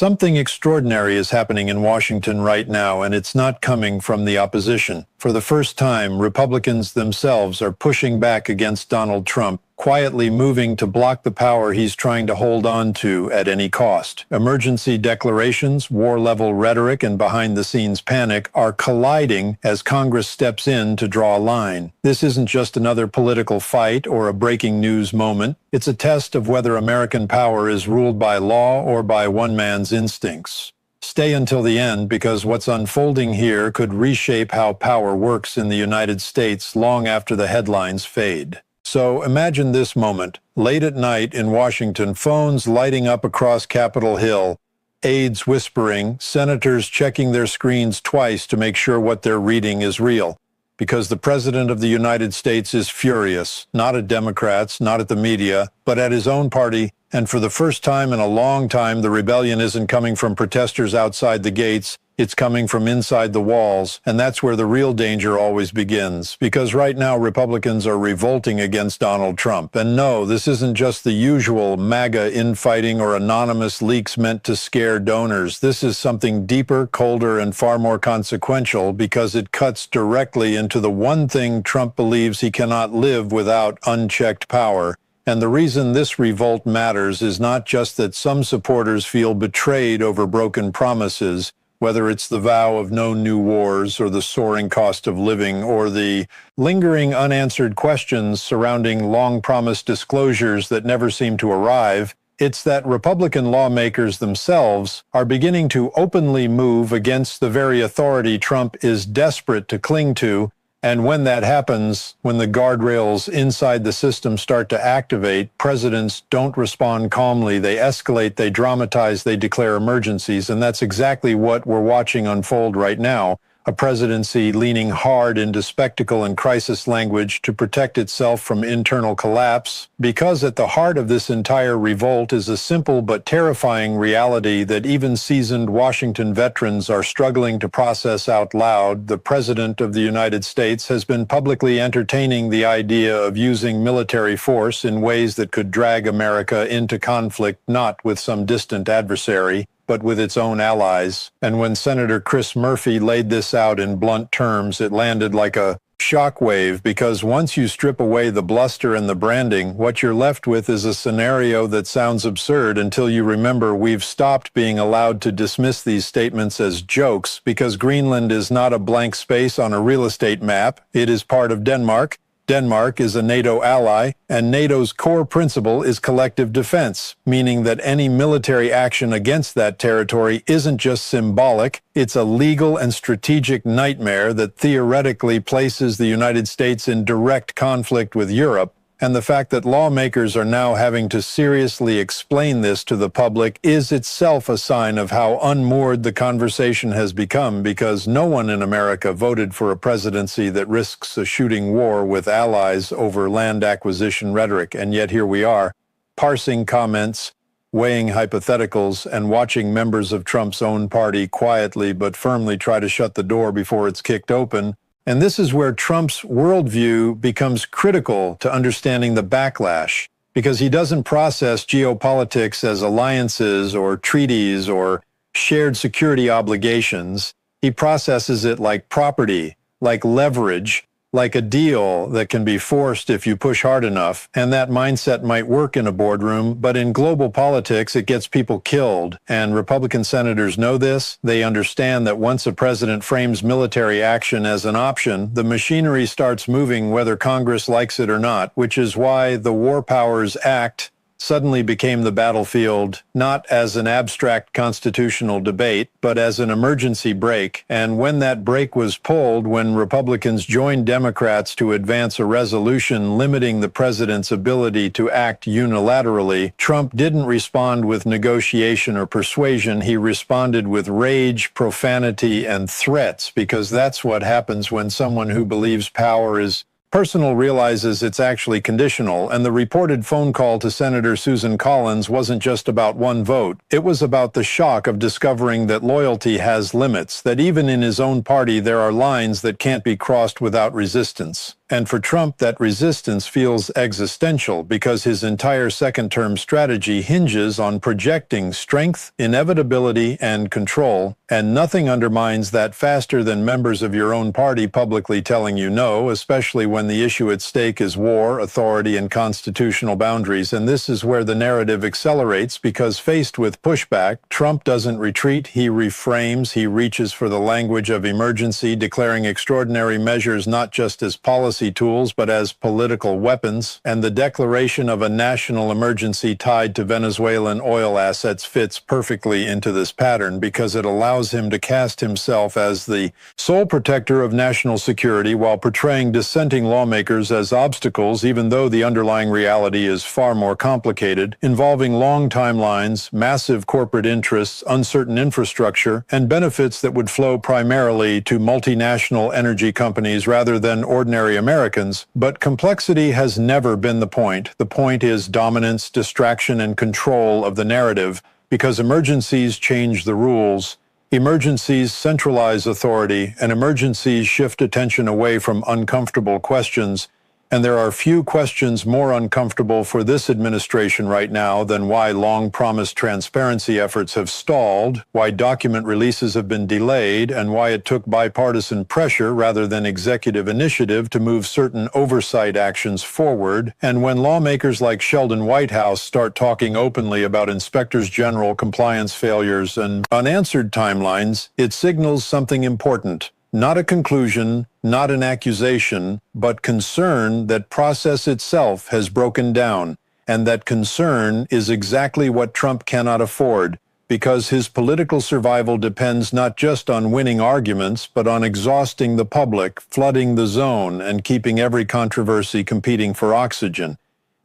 Something extraordinary is happening in Washington right now, and it's not coming from the opposition. For the first time, Republicans themselves are pushing back against Donald Trump, quietly moving to block the power he's trying to hold on to at any cost. Emergency declarations, war-level rhetoric, and behind-the-scenes panic are colliding as Congress steps in to draw a line. This isn't just another political fight or a breaking news moment. It's a test of whether American power is ruled by law or by one man's instincts. Stay until the end, because what's unfolding here could reshape how power works in the United States long after the headlines fade. So imagine this moment, late at night in Washington, phones lighting up across Capitol Hill, aides whispering, senators checking their screens twice to make sure what they're reading is real. Because the President of the United States is furious, not at Democrats, not at the media, but at his own party. And for the first time in a long time, the rebellion isn't coming from protesters outside the gates. It's coming from inside the walls, and that's where the real danger always begins. Because right now, Republicans are revolting against Donald Trump. And no, this isn't just the usual MAGA infighting or anonymous leaks meant to scare donors. This is something deeper, colder, and far more consequential, because it cuts directly into the one thing Trump believes he cannot live without: unchecked power. And the reason this revolt matters is not just that some supporters feel betrayed over broken promises, whether it's the vow of no new wars or the soaring cost of living or the lingering unanswered questions surrounding long-promised disclosures that never seem to arrive. It's that Republican lawmakers themselves are beginning to openly move against the very authority Trump is desperate to cling to. And when that happens, when the guardrails inside the system start to activate, presidents don't respond calmly. They escalate, they dramatize, they declare emergencies. And that's exactly what we're watching unfold right now. A presidency leaning hard into spectacle and crisis language to protect itself from internal collapse. Because at the heart of this entire revolt is a simple but terrifying reality that even seasoned Washington veterans are struggling to process out loud. The President of the United States has been publicly entertaining the idea of using military force in ways that could drag America into conflict, not with some distant adversary, but with its own allies. And when Senator Chris Murphy laid this out in blunt terms, it landed like a shockwave, because once you strip away the bluster and the branding, what you're left with is a scenario that sounds absurd until you remember we've stopped being allowed to dismiss these statements as jokes, because Greenland is not a blank space on a real estate map. It is part of Denmark. Denmark is a NATO ally, and NATO's core principle is collective defense, meaning that any military action against that territory isn't just symbolic, it's a legal and strategic nightmare that theoretically places the United States in direct conflict with Europe. And the fact that lawmakers are now having to seriously explain this to the public is itself a sign of how unmoored the conversation has become, because no one in America voted for a presidency that risks a shooting war with allies over land acquisition rhetoric. And yet here we are, parsing comments, weighing hypotheticals, and watching members of Trump's own party quietly but firmly try to shut the door before it's kicked open. And this is where Trump's worldview becomes critical to understanding the backlash, because he doesn't process geopolitics as alliances or treaties or shared security obligations. He processes it like property, like leverage, like a deal that can be forced if you push hard enough. And that mindset might work in a boardroom, but in global politics, it gets people killed. And Republican senators know this. They understand that once a president frames military action as an option, the machinery starts moving whether Congress likes it or not, which is why the War Powers Act suddenly became the battlefield, not as an abstract constitutional debate, but as an emergency brake. And when that brake was pulled, when Republicans joined Democrats to advance a resolution limiting the president's ability to act unilaterally, Trump didn't respond with negotiation or persuasion. He responded with rage, profanity, and threats, because that's what happens when someone who believes power is personal realizes it's actually conditional. And the reported phone call to Senator Susan Collins wasn't just about one vote. It was about the shock of discovering that loyalty has limits, that even in his own party there are lines that can't be crossed without resistance. And for Trump, that resistance feels existential because his entire second-term strategy hinges on projecting strength, inevitability, and control, and nothing undermines that faster than members of your own party publicly telling you no, especially when the issue at stake is war, authority, and constitutional boundaries. And this is where the narrative accelerates because faced with pushback, Trump doesn't retreat, he reframes, he reaches for the language of emergency, declaring extraordinary measures not just as policy tools, but as political weapons, and the declaration of a national emergency tied to Venezuelan oil assets fits perfectly into this pattern because it allows him to cast himself as the sole protector of national security while portraying dissenting lawmakers as obstacles, even though the underlying reality is far more complicated, involving long timelines, massive corporate interests, uncertain infrastructure, and benefits that would flow primarily to multinational energy companies rather than ordinary Americans. But complexity has never been the point. The point is dominance, distraction, and control of the narrative, because emergencies change the rules. Emergencies centralize authority, and emergencies shift attention away from uncomfortable questions. And there are few questions more uncomfortable for this administration right now than why long-promised transparency efforts have stalled, why document releases have been delayed, and why it took bipartisan pressure rather than executive initiative to move certain oversight actions forward. And when lawmakers like Sheldon Whitehouse start talking openly about inspectors general compliance failures and unanswered timelines, it signals something important. Not a conclusion, not an accusation, but concern that process itself has broken down, and that concern is exactly what Trump cannot afford, because his political survival depends not just on winning arguments, but on exhausting the public, flooding the zone, and keeping every controversy competing for oxygen.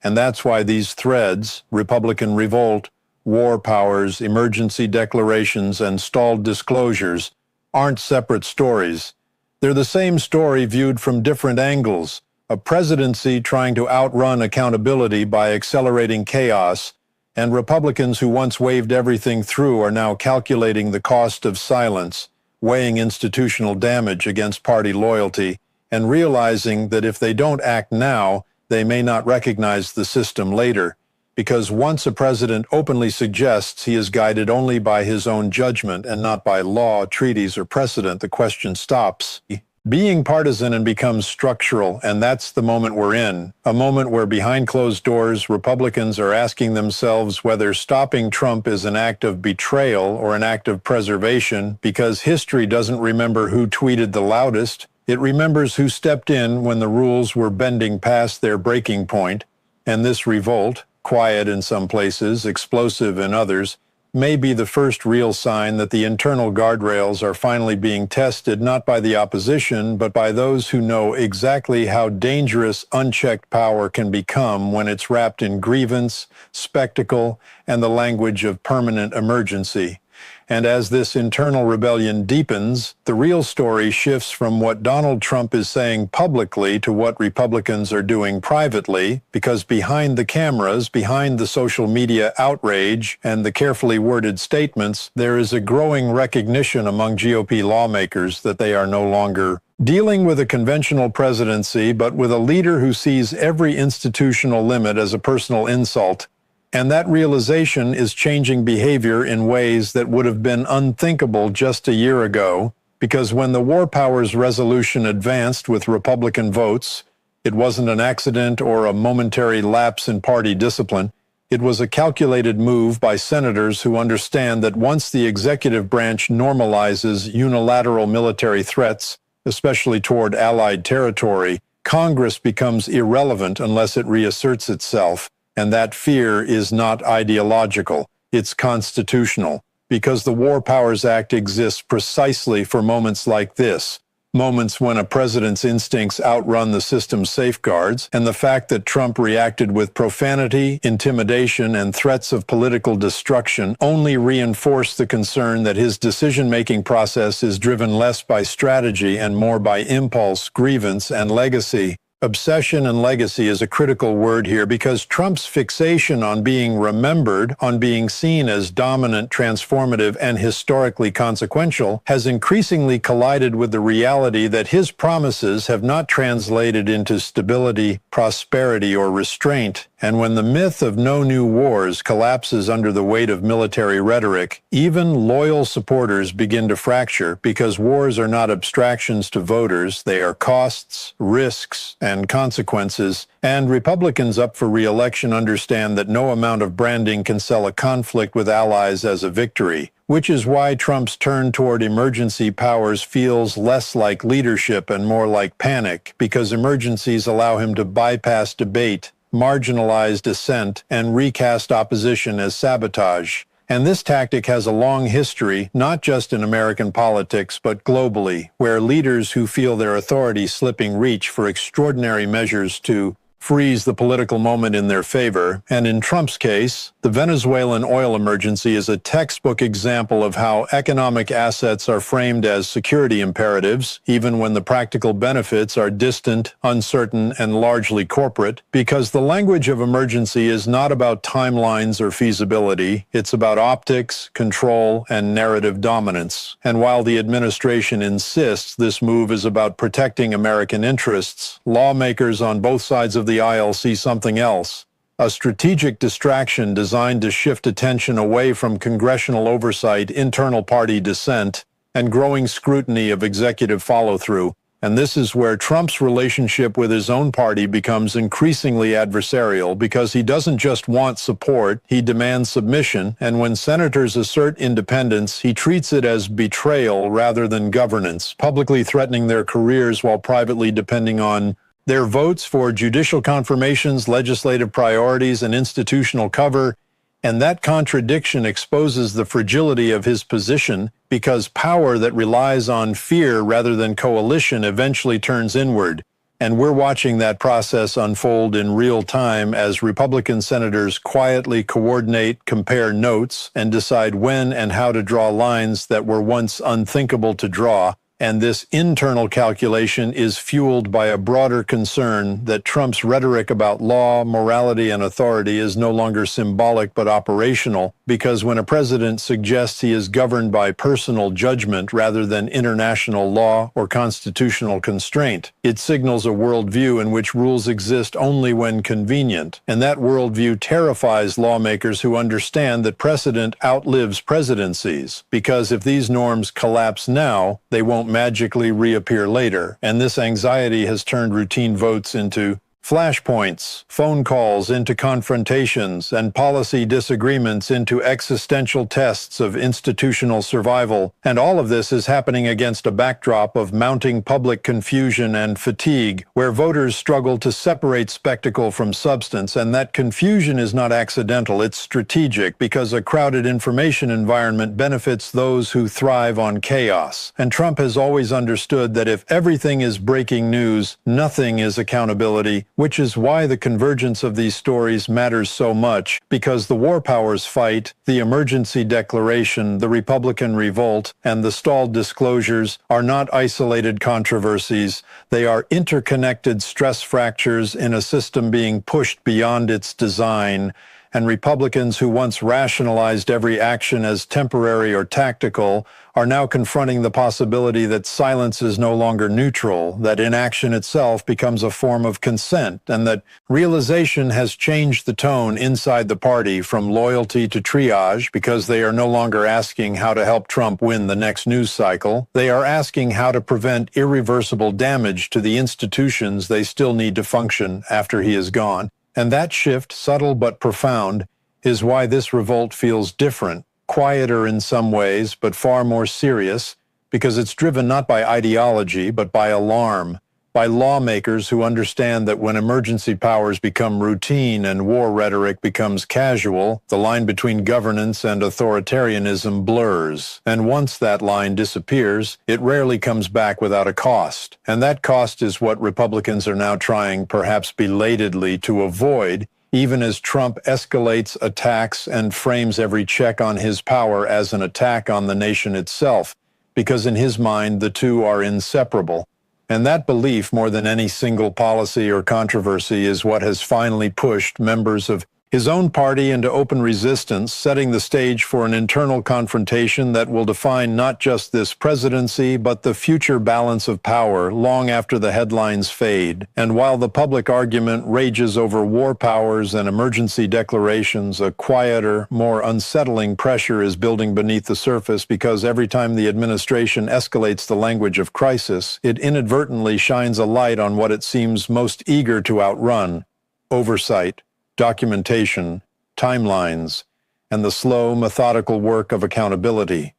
And that's why these threads, Republican revolt, war powers, emergency declarations, and stalled disclosures, aren't separate stories. They're the same story viewed from different angles. A presidency trying to outrun accountability by accelerating chaos, and Republicans who once waved everything through are now calculating the cost of silence, weighing institutional damage against party loyalty, and realizing that if they don't act now, they may not recognize the system later. Because once a president openly suggests he is guided only by his own judgment and not by law, treaties, or precedent, the question stops being partisan and becomes structural, and that's the moment we're in, a moment where behind closed doors, Republicans are asking themselves whether stopping Trump is an act of betrayal or an act of preservation, because history doesn't remember who tweeted the loudest, it remembers who stepped in when the rules were bending past their breaking point, and this revolt, quiet in some places, explosive in others, may be the first real sign that the internal guardrails are finally being tested not by the opposition, but by those who know exactly how dangerous unchecked power can become when it's wrapped in grievance, spectacle, and the language of permanent emergency. And as this internal rebellion deepens, the real story shifts from what Donald Trump is saying publicly to what Republicans are doing privately, because behind the cameras, behind the social media outrage and the carefully worded statements, there is a growing recognition among GOP lawmakers that they are no longer dealing with a conventional presidency, but with a leader who sees every institutional limit as a personal insult. And that realization is changing behavior in ways that would have been unthinkable just a year ago, because when the War Powers Resolution advanced with Republican votes, it wasn't an accident or a momentary lapse in party discipline. It was a calculated move by senators who understand that once the executive branch normalizes unilateral military threats, especially toward allied territory, Congress becomes irrelevant unless it reasserts itself. And that fear is not ideological, it's constitutional, because the War Powers Act exists precisely for moments like this, moments when a president's instincts outrun the system's safeguards, and the fact that Trump reacted with profanity, intimidation, and threats of political destruction only reinforce the concern that his decision-making process is driven less by strategy and more by impulse, grievance, and legacy. Obsession and legacy is a critical word here because Trump's fixation on being remembered, on being seen as dominant, transformative, and historically consequential, has increasingly collided with the reality that his promises have not translated into stability, prosperity, or restraint. And when the myth of no new wars collapses under the weight of military rhetoric, even loyal supporters begin to fracture because wars are not abstractions to voters, they are costs, risks, and consequences, and Republicans up for re-election understand that no amount of branding can sell a conflict with allies as a victory, which is why Trump's turn toward emergency powers feels less like leadership and more like panic, because emergencies allow him to bypass debate, marginalize dissent, and recast opposition as sabotage. And this tactic has a long history, not just in American politics, but globally, where leaders who feel their authority slipping reach for extraordinary measures to freeze the political moment in their favor. And in Trump's case, the Venezuelan oil emergency is a textbook example of how economic assets are framed as security imperatives, even when the practical benefits are distant, uncertain, and largely corporate, because the language of emergency is not about timelines or feasibility. It's about optics, control, and narrative dominance. And while the administration insists this move is about protecting American interests, lawmakers on both sides of the aisle see something else. A strategic distraction designed to shift attention away from congressional oversight, internal party dissent, and growing scrutiny of executive follow-through. And this is where Trump's relationship with his own party becomes increasingly adversarial because he doesn't just want support, he demands submission, and when senators assert independence, he treats it as betrayal rather than governance, publicly threatening their careers while privately depending on their votes for judicial confirmations, legislative priorities, and institutional cover, and that contradiction exposes the fragility of his position because power that relies on fear rather than coalition eventually turns inward. And we're watching that process unfold in real time as Republican senators quietly coordinate, compare notes, and decide when and how to draw lines that were once unthinkable to draw. And this internal calculation is fueled by a broader concern that Trump's rhetoric about law, morality, and authority is no longer symbolic but operational, because when a president suggests he is governed by personal judgment rather than international law or constitutional constraint, it signals a worldview in which rules exist only when convenient. And that worldview terrifies lawmakers who understand that precedent outlives presidencies, because if these norms collapse now, they won't magically reappear later, and this anxiety has turned routine votes into flashpoints, phone calls into confrontations, and policy disagreements into existential tests of institutional survival. And all of this is happening against a backdrop of mounting public confusion and fatigue, where voters struggle to separate spectacle from substance. And that confusion is not accidental, it's strategic, because a crowded information environment benefits those who thrive on chaos. And Trump has always understood that if everything is breaking news, nothing is accountability, which is why the convergence of these stories matters so much, because the war powers fight, the emergency declaration, the Republican revolt, and the stalled disclosures are not isolated controversies. They are interconnected stress fractures in a system being pushed beyond its design. And Republicans who once rationalized every action as temporary or tactical are now confronting the possibility that silence is no longer neutral, that inaction itself becomes a form of consent, and that realization has changed the tone inside the party from loyalty to triage, because they are no longer asking how to help Trump win the next news cycle. They are asking how to prevent irreversible damage to the institutions they still need to function after he is gone. And that shift, subtle but profound, is why this revolt feels different, quieter in some ways, but far more serious, because it's driven not by ideology, but by alarm, by lawmakers who understand that when emergency powers become routine and war rhetoric becomes casual, the line between governance and authoritarianism blurs. And once that line disappears, it rarely comes back without a cost. And that cost is what Republicans are now trying, perhaps belatedly, to avoid, even as Trump escalates attacks and frames every check on his power as an attack on the nation itself, because in his mind, the two are inseparable. And that belief, more than any single policy or controversy, is what has finally pushed members of his own party into open resistance, setting the stage for an internal confrontation that will define not just this presidency, but the future balance of power long after the headlines fade. And while the public argument rages over war powers and emergency declarations, a quieter, more unsettling pressure is building beneath the surface, because every time the administration escalates the language of crisis, it inadvertently shines a light on what it seems most eager to outrun: oversight, documentation, timelines, and the slow, methodical work of accountability.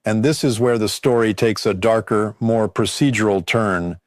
And this is where the story takes a darker, more procedural turn,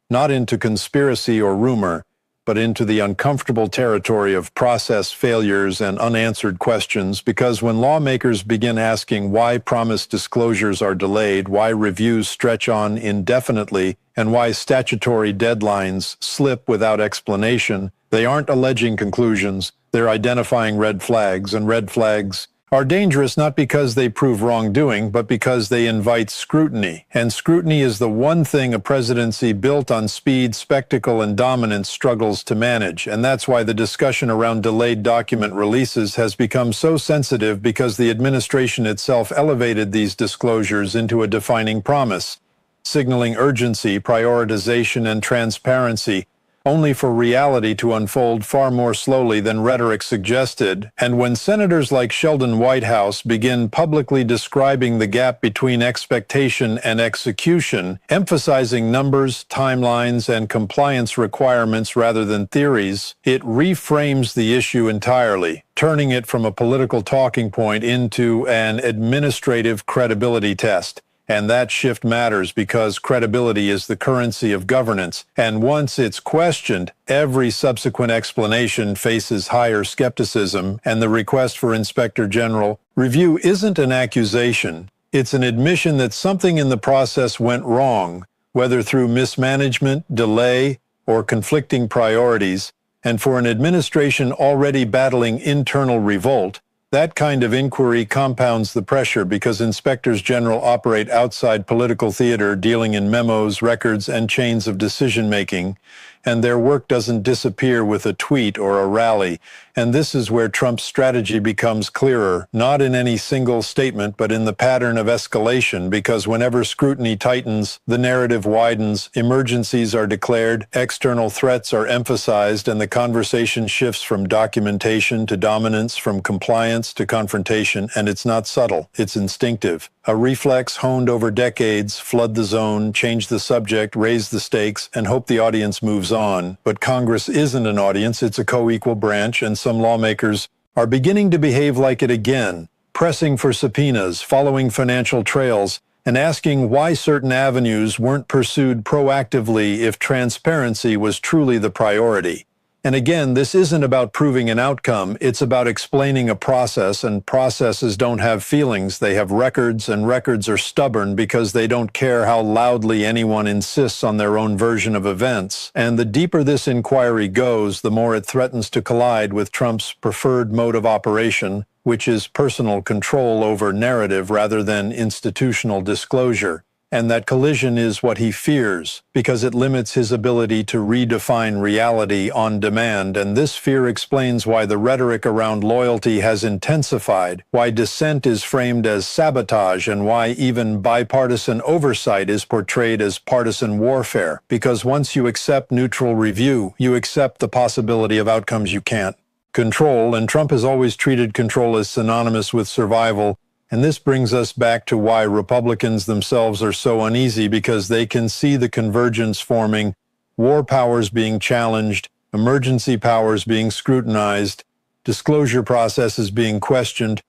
not into conspiracy or rumor, but into the uncomfortable territory of process failures and unanswered questions, because when lawmakers begin asking why promised disclosures are delayed, why reviews stretch on indefinitely, and why statutory deadlines slip without explanation, they aren't alleging conclusions, they're identifying red flags, and red flags are dangerous not because they prove wrongdoing, but because they invite scrutiny. And scrutiny is the one thing a presidency built on speed, spectacle, and dominance struggles to manage. And that's why the discussion around delayed document releases has become so sensitive, because the administration itself elevated these disclosures into a defining promise, signaling urgency, prioritization, and transparency, only for reality to unfold far more slowly than rhetoric suggested. And when senators like Sheldon Whitehouse begin publicly describing the gap between expectation and execution, emphasizing numbers, timelines, and compliance requirements rather than theories, it reframes the issue entirely, turning it from a political talking point into an administrative credibility test. And that shift matters because credibility is the currency of governance. And once it's questioned, every subsequent explanation faces higher skepticism. And the request for Inspector General review isn't an accusation. It's an admission that something in the process went wrong, whether through mismanagement, delay, or conflicting priorities. And for an administration already battling internal revolt, that kind of inquiry compounds the pressure, because inspectors general operate outside political theater, dealing in memos, records, and chains of decision-making, and their work doesn't disappear with a tweet or a rally. And this is where Trump's strategy becomes clearer, not in any single statement, but in the pattern of escalation, because whenever scrutiny tightens, the narrative widens, emergencies are declared, external threats are emphasized, and the conversation shifts from documentation to dominance, from compliance to confrontation, and it's not subtle, it's instinctive. A reflex honed over decades: flood the zone, change the subject, raise the stakes, and hope the audience moves on. But Congress isn't an audience, it's a co-equal branch, and some lawmakers are beginning to behave like it again, pressing for subpoenas, following financial trails, and asking why certain avenues weren't pursued proactively if transparency was truly the priority. And again, this isn't about proving an outcome, it's about explaining a process, and processes don't have feelings, they have records, and records are stubborn because they don't care how loudly anyone insists on their own version of events. And the deeper this inquiry goes, the more it threatens to collide with Trump's preferred mode of operation, which is personal control over narrative rather than institutional disclosure. And that collision is what he fears, because it limits his ability to redefine reality on demand. And this fear explains why the rhetoric around loyalty has intensified, why dissent is framed as sabotage, and why even bipartisan oversight is portrayed as partisan warfare. Because once you accept neutral review, you accept the possibility of outcomes you can't control. And Trump has always treated control as synonymous with survival. And this brings us back to why Republicans themselves are so uneasy, because they can see the convergence forming: war powers being challenged, emergency powers being scrutinized, disclosure processes being questioned,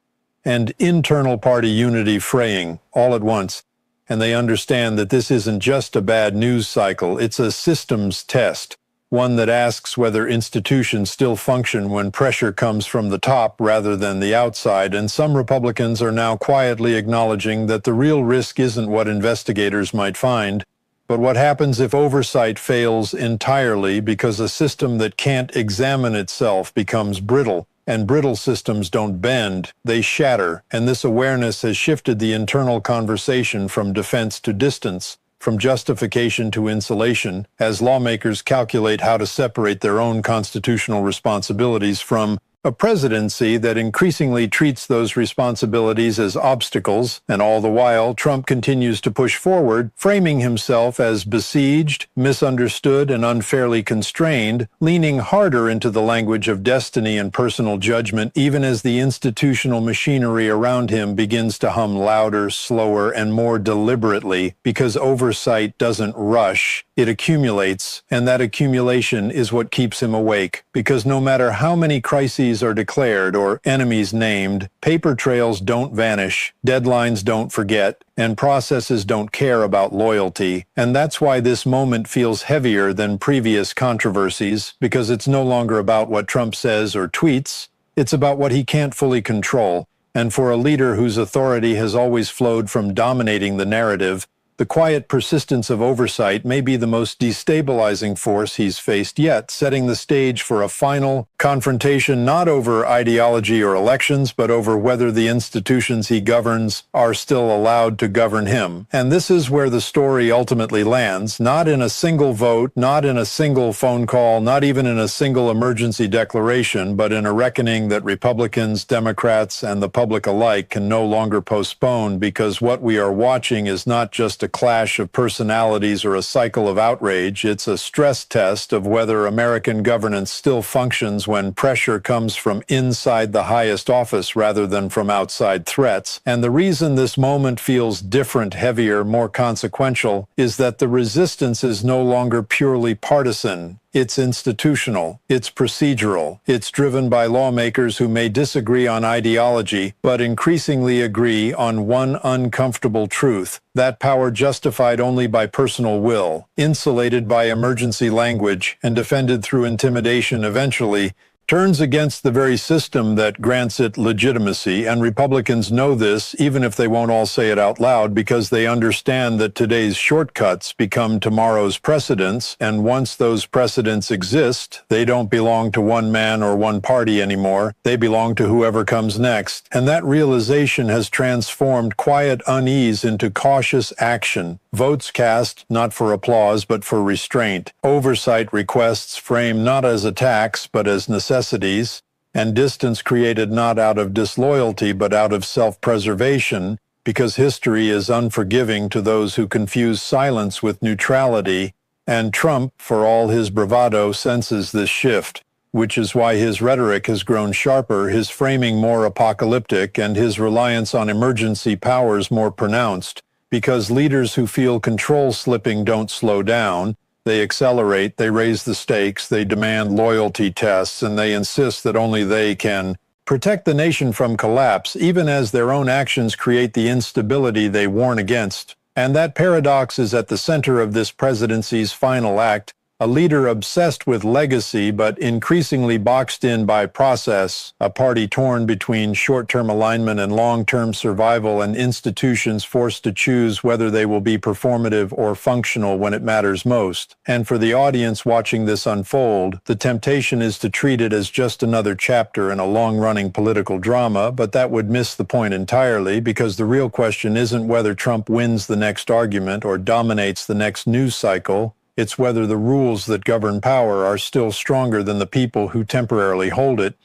and internal party unity fraying all at once. And they understand that this isn't just a bad news cycle, it's a systems test. One that asks whether institutions still function when pressure comes from the top rather than the outside. And some Republicans are now quietly acknowledging that the real risk isn't what investigators might find, but what happens if oversight fails entirely, because a system that can't examine itself becomes brittle. And brittle systems don't bend, they shatter. And this awareness has shifted the internal conversation from defense to distance, from justification to insulation, as lawmakers calculate how to separate their own constitutional responsibilities from a presidency that increasingly treats those responsibilities as obstacles, and all the while, Trump continues to push forward, framing himself as besieged, misunderstood, and unfairly constrained, leaning harder into the language of destiny and personal judgment, even as the institutional machinery around him begins to hum louder, slower, and more deliberately, because oversight doesn't rush, it accumulates, and that accumulation is what keeps him awake, because no matter how many crises are declared or enemies named, paper trails don't vanish, deadlines don't forget, and processes don't care about loyalty. And that's why this moment feels heavier than previous controversies, because it's no longer about what Trump says or tweets, it's about what he can't fully control. And for a leader whose authority has always flowed from dominating the narrative, the quiet persistence of oversight may be the most destabilizing force he's faced yet, setting the stage for a final confrontation not over ideology or elections, but over whether the institutions he governs are still allowed to govern him. And this is where the story ultimately lands, not in a single vote, not in a single phone call, not even in a single emergency declaration, but in a reckoning that Republicans, Democrats, and the public alike can no longer postpone, because what we are watching is not just a clash of personalities or a cycle of outrage. It's a stress test of whether American governance still functions when pressure comes from inside the highest office rather than from outside threats. And the reason this moment feels different, heavier, more consequential is that the resistance is no longer purely partisan. It's institutional, it's procedural, it's driven by lawmakers who may disagree on ideology, but increasingly agree on one uncomfortable truth: that power justified only by personal will, insulated by emergency language, and defended through intimidation eventually, turns against the very system that grants it legitimacy. And Republicans know this, even if they won't all say it out loud, because they understand that today's shortcuts become tomorrow's precedents, and once those precedents exist, they don't belong to one man or one party anymore. They belong to whoever comes next. And that realization has transformed quiet unease into cautious action. Votes cast not for applause but for restraint. Oversight requests framed not as attacks but as necessities, and distance created not out of disloyalty but out of self-preservation, because history is unforgiving to those who confuse silence with neutrality, and Trump, for all his bravado, senses this shift, which is why his rhetoric has grown sharper, his framing more apocalyptic, and his reliance on emergency powers more pronounced. Because leaders who feel control slipping don't slow down, they accelerate, they raise the stakes, they demand loyalty tests, and they insist that only they can protect the nation from collapse, even as their own actions create the instability they warn against. And that paradox is at the center of this presidency's final act. A leader obsessed with legacy but increasingly boxed in by process, a party torn between short-term alignment and long-term survival, and institutions forced to choose whether they will be performative or functional when it matters most. And for the audience watching this unfold, the temptation is to treat it as just another chapter in a long-running political drama, but that would miss the point entirely, because the real question isn't whether Trump wins the next argument or dominates the next news cycle. It's whether the rules that govern power are still stronger than the people who temporarily hold it.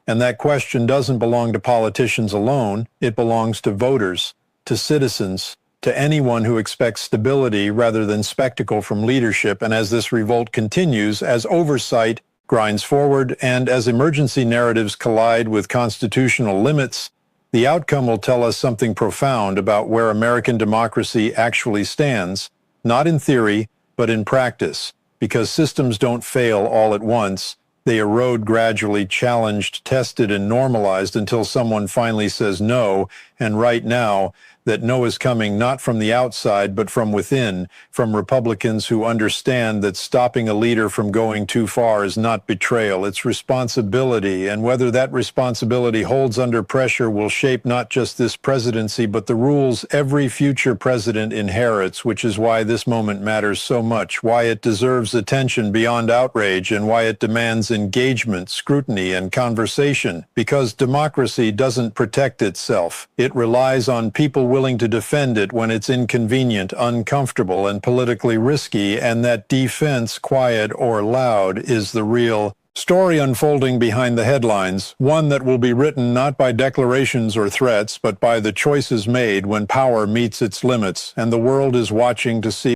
And that question doesn't belong to politicians alone. It belongs to voters, to citizens, to anyone who expects stability rather than spectacle from leadership. And as this revolt continues, as oversight grinds forward, and as emergency narratives collide with constitutional limits, the outcome will tell us something profound about where American democracy actually stands, not in theory, but in practice, because systems don't fail all at once. They erode gradually, challenged, tested, and normalized until someone finally says no. And right now, that no is coming not from the outside, but from within, from Republicans who understand that stopping a leader from going too far is not betrayal, it's responsibility. And whether that responsibility holds under pressure will shape not just this presidency, but the rules every future president inherits, which is why this moment matters so much, why it deserves attention beyond outrage, and why it demands engagement, scrutiny, and conversation. Because democracy doesn't protect itself. It relies on people willing to defend it when it's inconvenient, uncomfortable, and politically risky, and that defense, quiet or loud, is the real story unfolding behind the headlines, one that will be written not by declarations or threats, but by the choices made when power meets its limits, and the world is watching to see